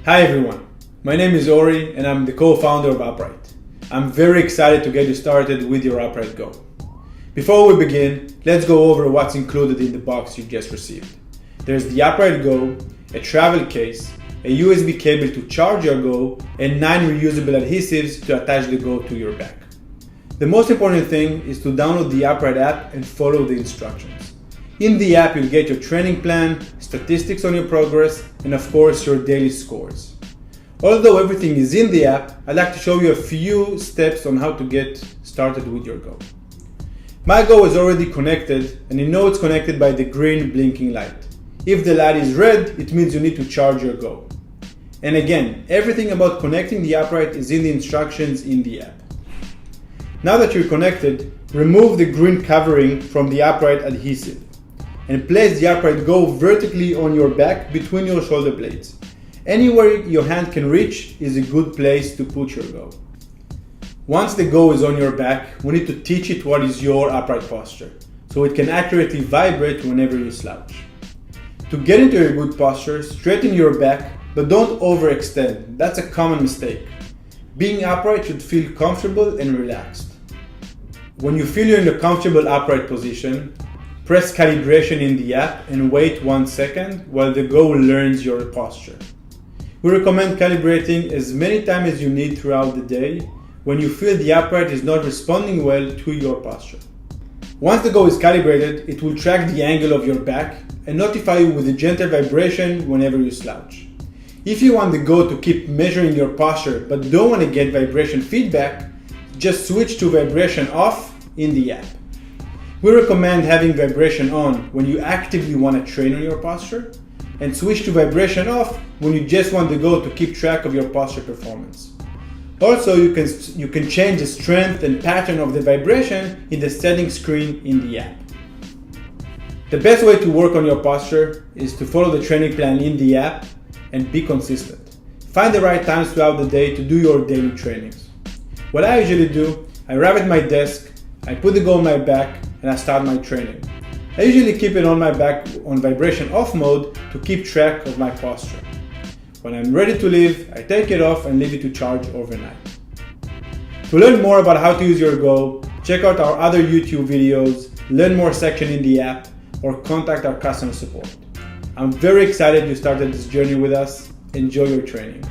Hi everyone, my name is Ori and I'm the co-founder of Upright. I'm very excited to get you started with your Upright Go. Before we begin, let's go over what's included in the box you just received. There's the Upright Go, a travel case, a USB cable to charge your Go, and 9 reusable adhesives to attach the Go to your back. The most important thing is to download the Upright app and follow the instructions. In the app, you'll get your training plan, statistics on your progress, and of course, your daily scores. Although everything is in the app, I'd like to show you a few steps on how to get started with your Go. My Go is already connected, and you know it's connected by the green blinking light. If the light is red, it means you need to charge your Go. And again, everything about connecting the Upright is in the instructions in the app. Now that you're connected, remove the green covering from the Upright adhesive and place the Upright Go vertically on your back between your shoulder blades. Anywhere your hand can reach is a good place to put your Go. Once the Go is on your back, we need to teach it what is your upright posture, so it can accurately vibrate whenever you slouch. To get into a good posture, straighten your back, but don't overextend. That's a common mistake. Being upright should feel comfortable and relaxed. When you feel you're in a comfortable upright position, press Calibration in the app and wait 1 second while the Go learns your posture. We recommend calibrating as many times as you need throughout the day when you feel the upright is not responding well to your posture. Once the Go is calibrated, it will track the angle of your back and notify you with a gentle vibration whenever you slouch. If you want the Go to keep measuring your posture but don't want to get vibration feedback, just switch to vibration off in the app. We recommend having vibration on when you actively want to train on your posture, and switch to vibration off when you just want the Go to keep track of your posture performance. Also, you can change the strength and pattern of the vibration in the settings screen in the app. The best way to work on your posture is to follow the training plan in the app and be consistent. Find the right times throughout the day to do your daily trainings. What I usually do, I arrive at my desk, I put the Go on my back, and I start my training. I usually keep it on my back on vibration off mode to keep track of my posture. When I'm ready to leave, I take it off and leave it to charge overnight. To learn more about how to use your Go, check out our other YouTube videos, learn more section in the app, or contact our customer support. I'm very excited you started this journey with us. Enjoy your training.